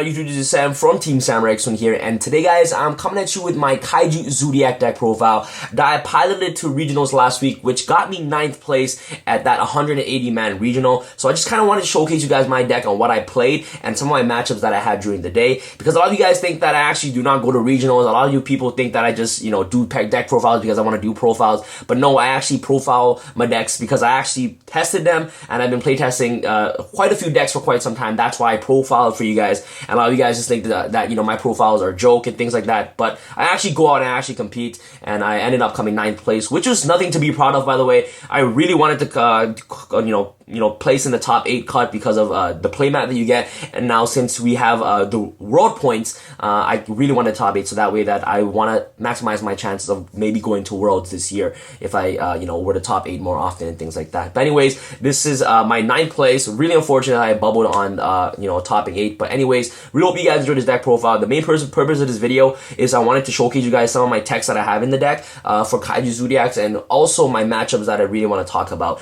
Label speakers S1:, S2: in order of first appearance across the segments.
S1: YouTube? This is Sam from TeamSamuraiX1 here, and today guys, I'm coming at you with my Kaiju Zoodiac deck profile that I piloted to regionals last week, which got me 9th place at that 180-man regional. So I just kind of wanted to showcase you guys my deck on what I played and some of my matchups that I had during the day, because a lot of you guys think that I actually do not go to regionals. A lot of you people think that I just, do deck profiles because I want to do profiles, but no, I actually profile my decks because I actually tested them, and I've been playtesting quite a few decks for quite some time. That's why I profiled for you guys, and a lot of you guys just think that my profiles are a joke and things like that, but I actually go out and I actually compete, and I ended up coming 9th place, which is nothing to be proud of, by the way. I really wanted to place in the top 8 cut because of the playmat that you get, and now since we have the world points, I really wanted top 8, so that way that I want to maximize my chances of maybe going to worlds this year if I were to top 8 more often and things like that. But anyways, this is my 9th place. Really unfortunate I bubbled on topping 8, but anyways, really hope you guys enjoyed this deck profile. The main purpose of this video is I wanted to showcase you guys some of my techs that I have in the deck for Kaiju Zoodiacs, and also my matchups that I really want to talk about.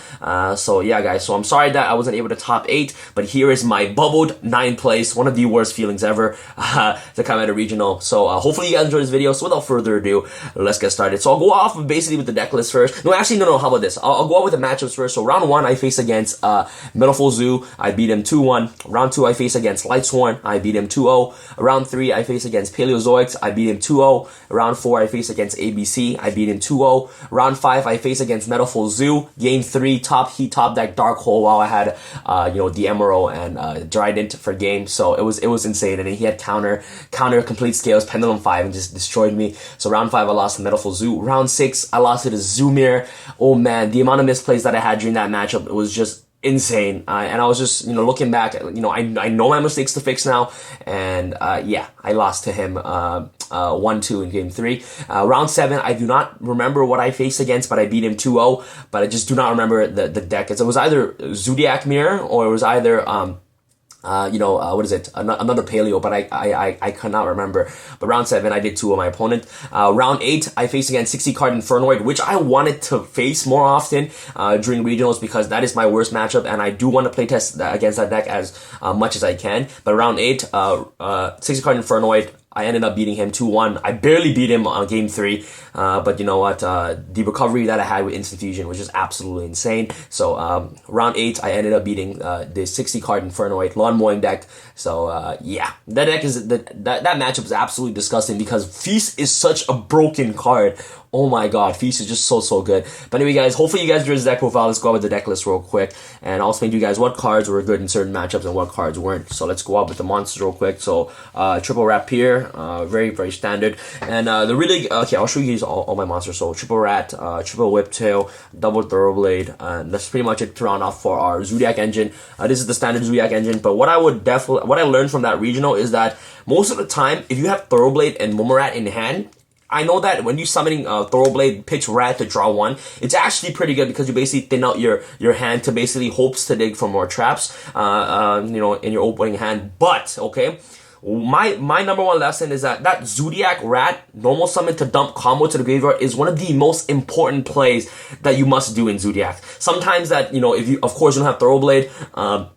S1: So yeah guys, so I'm sorry that I wasn't able to top 8, but here is my bubbled 9th place, one of the worst feelings ever to come at a regional. So hopefully you guys enjoyed this video. So without further ado, let's get started. So I'll go off basically with the deck list first. No, how about this? I'll go out with the matchups first. So round 1, I face against Metalful Zoo. I beat him 2-1. Round 2, I face against Lightsworn. I beat him 2-0. Round 3, I face against Paleozoics. I beat him 2-0. Round 4, I face against ABC. I beat him 2-0. Round 5, I face against Metalful Zoo. Game 3, top deck Dark Hole, while I had the Emerald and Trident for game. So it was insane, and he had counter complete scales, Pendulum 5, and just destroyed me. So round 5, I lost to Metalful Zoo. Round 6, I lost to the Zoomir. Oh man, the amount of misplays that I had during that matchup, it was just insane. And I was just, looking back, I know my mistakes to fix now, and yeah, I lost to him 1-2 in game 3. Round 7, I do not remember what I faced against, but I beat him 2-0, but I just do not remember the deck. It was either Zoodiac Mirror, or it was either what is it? Another Paleo, but I cannot remember. But round 7, I did 2 of my opponent. Round 8, I faced against 60 card Infernoid, which I wanted to face more often during regionals, because that is my worst matchup, and I do want to playtest against that deck as much as I can. But round 8, 60 card Infernoid, I ended up beating him 2-1. I barely beat him on game 3, but you know what? The recovery that I had with Instant Fusion was just absolutely insane. So round 8, I ended up beating the 60 card Infernoid lawn mowing deck. So yeah, that deck is that matchup is absolutely disgusting, because Feast is such a broken card. Oh my god, Feast is just so good. But anyway guys, hopefully you guys enjoyed this deck profile. Let's go out with the deck list real quick, and I'll explain to you guys what cards were good in certain matchups and what cards weren't. So let's go out with the monsters real quick. So triple Rapier, very standard. And the really okay, I'll show you guys all my monsters. So triple Rat, triple Whiptail, double Thoroughblade, and that's pretty much it to round off for our Zoodiac engine. This is the standard Zoodiac engine, but what I learned from that regional is that most of the time, if you have Thoroughblade and Momorat in hand, I know that when you summoning Thoroughblade, pitch Rat to draw 1, it's actually pretty good, because you basically thin out your hand to basically hopes to dig for more traps, in your opening hand. But okay, my number 1 lesson is that Zoodiac Rat normal summon to dump combo to the graveyard is one of the most important plays that you must do in Zoodiac. Sometimes that if you of course you don't have Thoroughblade,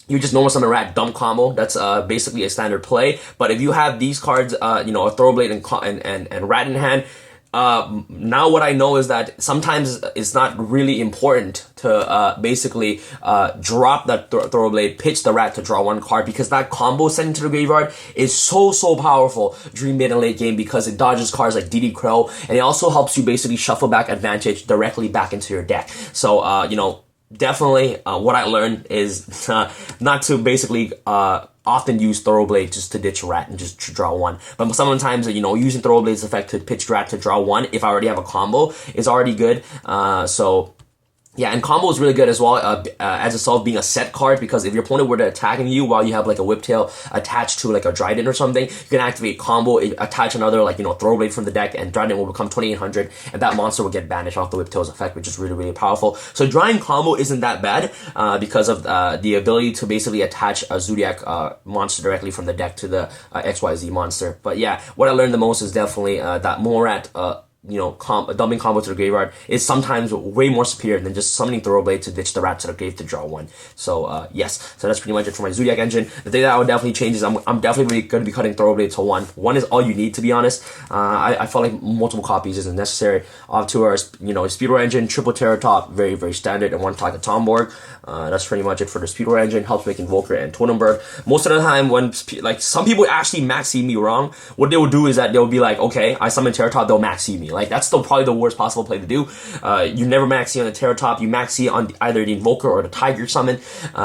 S1: you just normal summon Rat dump combo. That's basically a standard play. But if you have these cards, a Thoroughblade and Rat in hand, now what I know is that sometimes it's not really important to basically drop that Thoroughblade, pitch the Rat to draw 1 card, because that combo sent into the graveyard is so powerful during mid and late game, because it dodges cards like DD Crow, and it also helps you basically shuffle back advantage directly back into your deck. So definitely, what I learned is not to basically often use Thoroughblade just to ditch Rat and just to draw 1. But sometimes, using Thoroughblade's effect to pitch Rat to draw 1, if I already have a combo, is already good. So yeah, and combo is really good as well, as itself being a set card, because if your opponent were to attacking you while you have like a Whiptail attached to like a Trident or something, you can activate combo, attach another Thoroughblade from the deck, and Trident will become 2800, and that monster will get banished off the Whiptail's effect, which is really powerful. So drawing combo isn't that bad, because of the ability to basically attach a Zoodiac monster directly from the deck to the XYZ monster. But yeah, what I learned the most is definitely that Morat dumping combo to the graveyard is sometimes way more superior than just summoning Thoroughblade to ditch the rat to the grave to draw one. So yes, so that's pretty much it for my Zoodiac engine. The thing that I would definitely change is I'm definitely going to be cutting Thoroughblade to 1. 1 is all you need, to be honest. I felt like multiple copies isn't necessary. Off to our Speedway engine, triple Terror Top, very very standard, and 1 attack at Tomborg. That's pretty much it for the Speedway engine. Helps make Invoker and Totem Bird. Most of the time, when like some people actually max seed me wrong, what they will do is that they'll be like, okay, I summon Terror Top, they'll max seed me. Like that's probably the worst possible play to do. You never max seed on the Terror Top. You max seed on either the Invoker or the Tiger summon,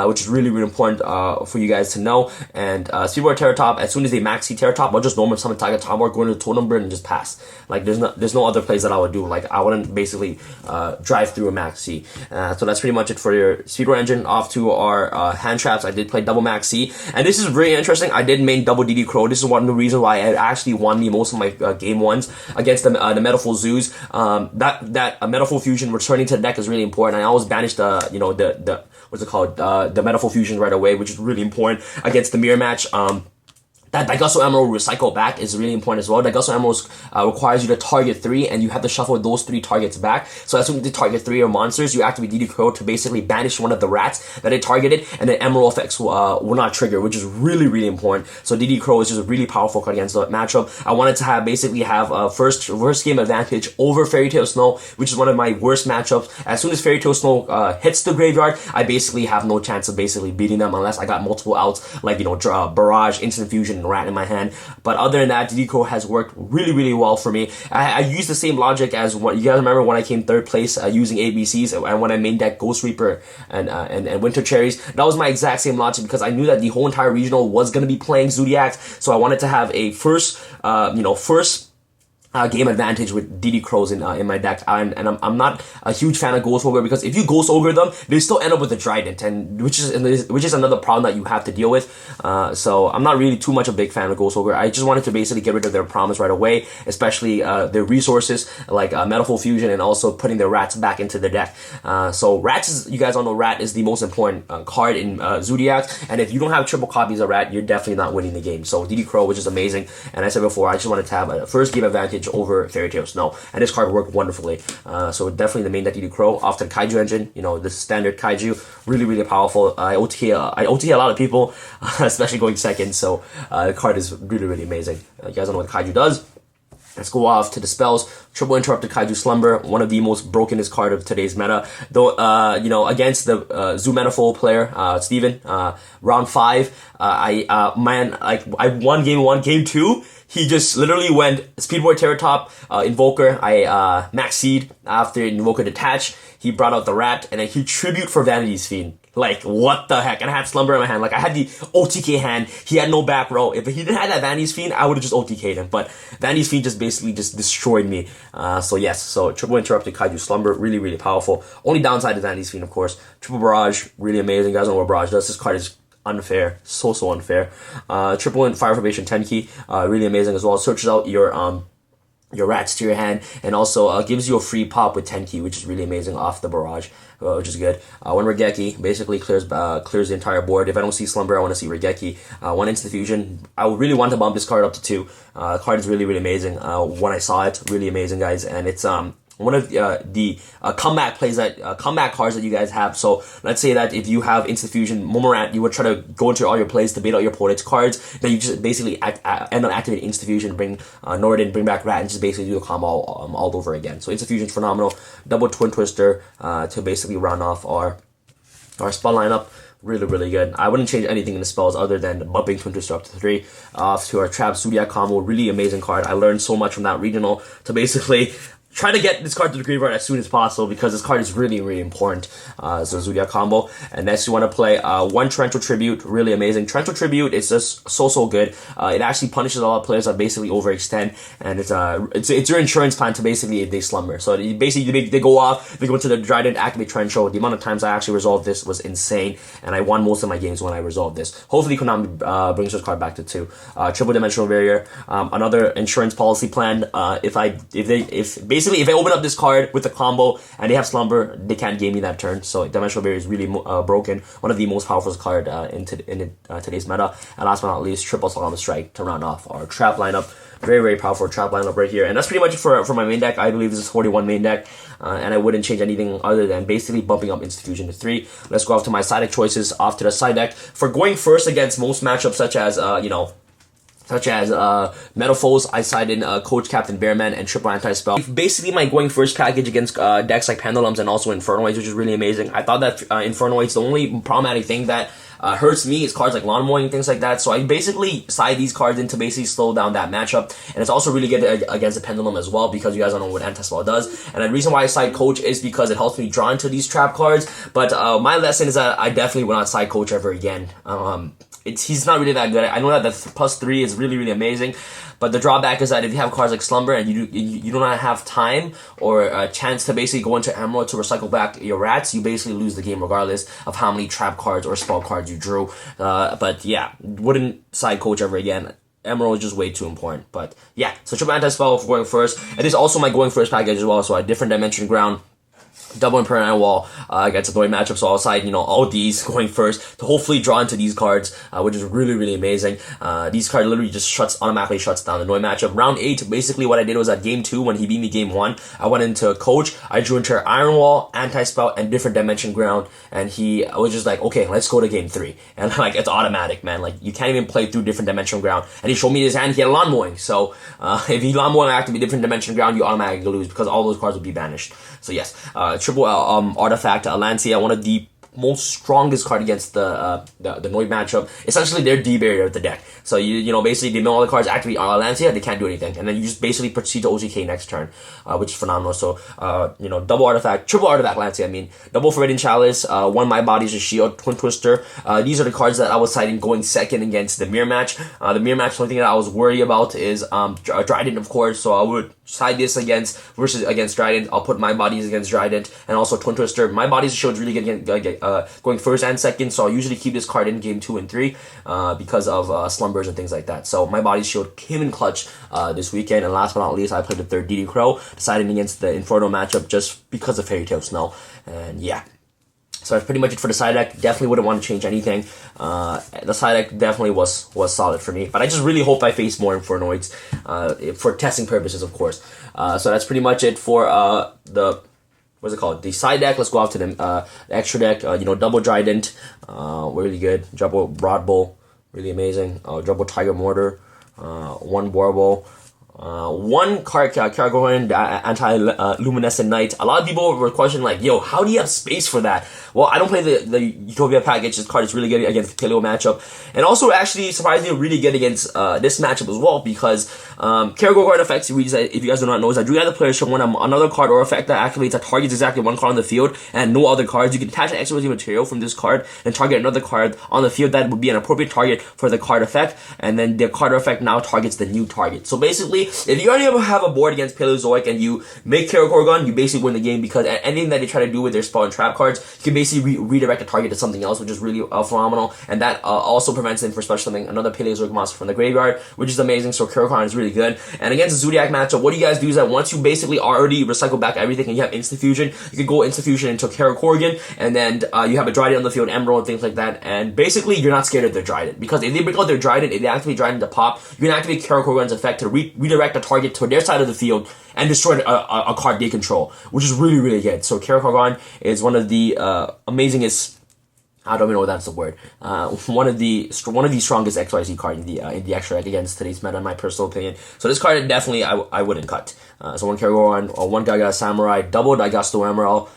S1: which is really really important for you guys to know. And Speedway Terror Top, as soon as they max seed Terror Top, I'll just normal summon Tiger Tomborg, go into the Totem Bird and just pass. Like there's no other plays that I would do. Like I wouldn't basically drive through a max C. So that's pretty much it for your Speedway engine. Off to our hand traps. I did play double max C, and this is really interesting. I did main double DD Crow. This is one of the reasons why I actually won most of my game ones against the Metaful Zoos. That Metaful Fusion returning to the deck is really important. I always banish the what's it called, the Metaful Fusion right away, which is really important against the mirror match. That Daigusto Emerald recycle back is really important as well. Daigusto Emerald requires you to target 3, and you have to shuffle those 3 targets back. So as soon as you target 3 or monsters, you activate DD Crow to basically banish one of the rats that it targeted, and then Emerald effects will not trigger, which is really, really important. So DD Crow is just a really powerful card against the matchup. I wanted to basically have first game advantage over Fairy Tail Snow, which is one of my worst matchups. As soon as Fairy Tail Snow hits the graveyard, I basically have no chance of basically beating them unless I got multiple outs, like Barrage, Instant Fusion, and Rat in my hand. But other than that, DD Crow has worked really, really well for me. I use the same logic as what you guys remember when I came 3rd place using ABCs, and when I main deck Ghost Reaper and Winter Cherries. That was my exact same logic because I knew that the whole entire regional was going to be playing Zoodiac, so I wanted to have a first game advantage with DD Crows in my deck, and I'm not a huge fan of Ghost Ogre because if you Ghost Ogre them, they still end up with a Trident, and which is another problem that you have to deal with. So I'm not really too much a big fan of Ghost Ogre. I just wanted to basically get rid of their promise right away, especially their resources like Metaful Fusion and also putting their rats back into the deck. So rats is, you guys all know, rat is the most important card in Zoodiac, and if you don't have triple copies of rat, you're definitely not winning the game. So DD Crow, which is amazing, and I said before, I just wanted to have a first game advantage over Fairy Tail Snow, and this card worked wonderfully. So definitely the main deck DD Crow. Off to the Kaiju engine, the standard Kaiju, really really powerful. I OTK a lot of people, especially going second. So the card is really really amazing. You guys don't know what Kaiju does. Let's go off to the spells. Triple Interrupted Kaiju Slumber, one of the most brokenest card of today's meta. Though, against the Zoo Metaful player, Steven, round 5, I won game 1, game 2. He just literally went Speedboy Terror Top, Invoker. I max seed after Invoker detach. He brought out the rat, and then he tribute for Vanity's Fiend. Like, what the heck? And I had Slumber in my hand. Like, I had the OTK hand. He had no back row. If he didn't have that Vanity's Fiend, I would have just OTK'd him. But Vanity's Fiend just basically just destroyed me. So yes, so Triple Interrupted Kaiju Slumber, really, really powerful. Only downside is Vanity's Fiend, of course. Triple Barrage, really amazing. You guys know what Barrage does. This card is unfair. So unfair. Triple in Fire Formation Tenki, really amazing as well. Searches out your rats to your hand, and also gives you a free pop with Tenki, which is really amazing off the Barrage, which is good. One Regeki basically clears the entire board. If I don't see Slumber, I want to see Regeki. One Instant Fusion. I would really want to bump this card up to 2. The card is really, really amazing. When I saw it, really amazing, guys, and it's one of the comeback plays comeback cards that you guys have. So let's say that if you have Instant Fusion Momorat, you would try to go into all your plays to bait out your opponent's cards. Then you just basically end up activating Instant Fusion, bring Norden, bring back Rat, and just basically do the combo all over again. So Instant Fusion is phenomenal. Double Twin Twister to basically round off our spell lineup. Really, really good. I wouldn't change anything in the spells other than bumping Twin Twister up to 3. Off to our Trap Zoodiac combo. Really amazing card. I learned so much from that regional to basically try to get this card to the graveyard as soon as possible because this card is really, really important. So Zoodiac combo. And next you want to play 1 Torrential Tribute. Really amazing. Torrential Tribute is just so good. It actually punishes a lot of players that basically overextend, and it's your insurance plan to basically if they slumber. So basically they go off, they go into the Trident, activate Torrential. The amount of times I actually resolved this was insane, and I won most of my games when I resolved this. Hopefully Konami brings this card back to 2. Triple Dimensional Barrier, another insurance policy plan. If I open up this card with a combo and they have Slumber, they can't game me that turn. So Dimensional Barrier is really broken. One of the most powerful card in today's meta. And last but not least, Triple Solemn Strike to round off our trap lineup. Very, very powerful trap lineup right here. And that's pretty much for my main deck. I believe this is 41 main deck. And I wouldn't change anything other than basically bumping up Instant Fusion to 3. Let's go off to my side deck choices, off to the side deck. For going first against most matchups such as, Metal Foes, I side in Coach Captain Bearman and Triple Anti-Spell. Basically, my going first package against decks like Pendulums and also Infernoids, which is really amazing. I thought that Infernoids, the only problematic thing that hurts me is cards like Lawn Mowing and things like that. So I basically side these cards in to basically slow down that matchup. And it's also really good against the Pendulum as well, because you guys don't know what Anti-Spell does. And the reason why I side Coach is because it helps me draw into these trap cards. But my lesson is that I definitely will not side Coach ever again. He's not really that good. I know that the +3 is really, really amazing, but the drawback is that if you have cards like Slumber and you do not have time or a chance to basically go into Emerald to recycle back your rats, you basically lose the game regardless of how many trap cards or spell cards you drew. But yeah, wouldn't side Coach ever again. Emerald is just way too important. But yeah, so Triple Anti-Spell for going first. It is also my going first package as well, so a different dimension ground. Double Impermanent Wall against a Thorny matchup, so I'll side, all these going first to hopefully draw into these cards, which is really, really amazing. These cards literally just automatically shuts down the Noi matchup. Round 8, basically what I did was at game 2, when he beat me game 1, I went into Coach, I drew into Iron Wall, Anti-Spell, and Different Dimension Ground, and he was just like, okay, let's go to game 3. And like, it's automatic, man. Like, you can't even play through Different Dimension Ground. And he showed me his hand, he had Lawn Mowing. So, if he Lawn Mowing activate Different Dimension Ground, you automatically lose because all those cards will be banished. So yes, triple artifact Lancia, one of the most strongest card against the Noid matchup. Essentially, they're D-barrier of the deck. So basically they know all the cards activate Lancia, they can't do anything, and then you just basically proceed to OTK next turn, which is phenomenal. So double artifact, triple artifact Lancia. Double Forbidden Chalice, one My Body's a Shield, Twin Twister. These are the cards that I was citing going second against the mirror match. The mirror match, the only thing that I was worried about is Dryden, of course. So I would side this against Dryden. I'll put My Body's against Dryden, and also Twin Twister. My Body's a Shield is really good going first and second, so I'll usually keep this card in game 2 and 3 because of slumbers and things like that. So My Body's Shield came in clutch this weekend, and last but not least, I played the third DD Crow, deciding against the Inferno matchup just because of Fairy Tail Snow. And yeah, so that's pretty much it for the side deck. Definitely wouldn't want to change anything. The side deck definitely was solid for me, but I just really hope I face more Infernoids for testing purposes, of course. So that's pretty much it for the side deck. Let's go out to the extra deck. Double Trident, really good. Double Broad Bowl, really amazing. Double Tiger Mortar, one Warble, one Karagoran Anti-Luminescent Knight. A lot of people were questioning, like, yo, how do you have space for that? Well, I don't play the Utopia package. This card is really good against the Paleo matchup. And also, actually, surprisingly, really good against this matchup as well, because Karagoran effects, if you guys do not know, is that drew either player should win another card or effect that activates that targets exactly one card on the field and no other cards. You can attach an extra material from this card and target another card on the field that would be an appropriate target for the card effect, and then the card effect now targets the new target. So basically, if you already have a board against Paleozoic and you make Karagoran, you basically win the game, because anything that they try to do with their spell and trap cards, you can basically redirect the target to something else, which is really phenomenal. And that also prevents them from special summoning another Paleozoic monster from the graveyard, which is amazing. So Karagoran is really good. And against the Zoodiac matchup, what you guys do is that once you basically already recycle back everything and you have Instant Fusion, you can go Instant Fusion into Karagoran, and then you have a Dryden on the field, Emerald, and things like that. And basically, you're not scared of their Dryden, because if they break out their Dryden, if they activate Dryden to pop, you can activate Karagoran's effect to redirect the target to their side of the field and destroy a card they control, which is really, really good. So Karagoran is one of the amazingest, I don't even know if that's the word, one of the strongest XYZ card in the extra deck against today's meta, in my personal opinion. So this card definitely I wouldn't cut. So one Karagoran, one Gaga Samurai, double Daigasto Emerald,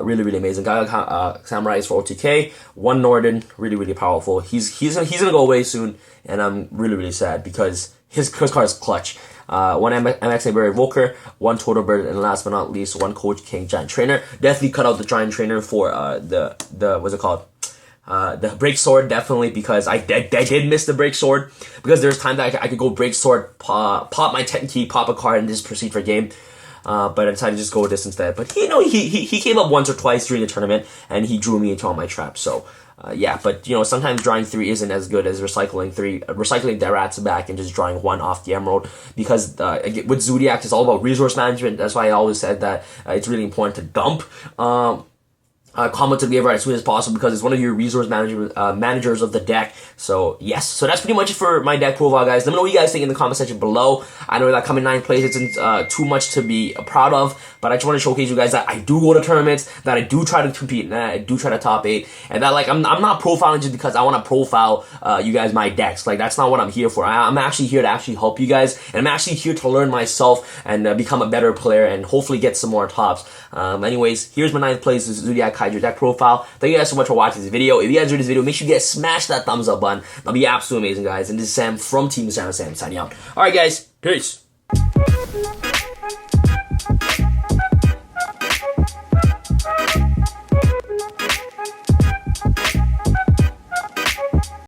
S1: really, really amazing. Gaga Samurai is for OTK. One Norden, really, really powerful. He's gonna go away soon, and I'm really, really sad because his card is clutch. One MX Barrier Evoker, one Total Bird, and last but not least, one Coach King Giant Trainer. Definitely cut out the Giant Trainer for the what's it called? The Break Sword, definitely, because I did miss the Break Sword, because there's times that I could go Break Sword, pop my 10 key, pop a card, and just proceed for game. But I decided to just go with this instead. But he came up once or twice during the tournament, and he drew me into all my traps. So yeah, but sometimes drawing 3 isn't as good as recycling the rats back and just drawing 1 off the Emerald, because with Zoodiac, it's all about resource management. That's why I always said that it's really important to dump comment to give right as soon as possible because it's one of your resource managers of the deck. So yes, so that's pretty much it for my deck profile, guys. Let me know what you guys think in the comment section below. I know that coming 9th place isn't too much to be proud of, but I just want to showcase you guys that I do go to tournaments, that I do try to compete, and that I do try to top 8, and that like I'm not profiling just because I want to profile you guys my decks. Like that's not what I'm here for. I'm actually here to actually help you guys, and I'm actually here to learn myself and become a better player and hopefully get some more tops. Anyways, here's my 9th place, this Zoodiac Kaiju deck profile. Thank you guys so much for watching this video. If you guys enjoyed this video, make sure you guys smash that thumbs up button. That'll be absolutely amazing, guys. And this is Sam from Team Sam signing out. Alright guys, peace.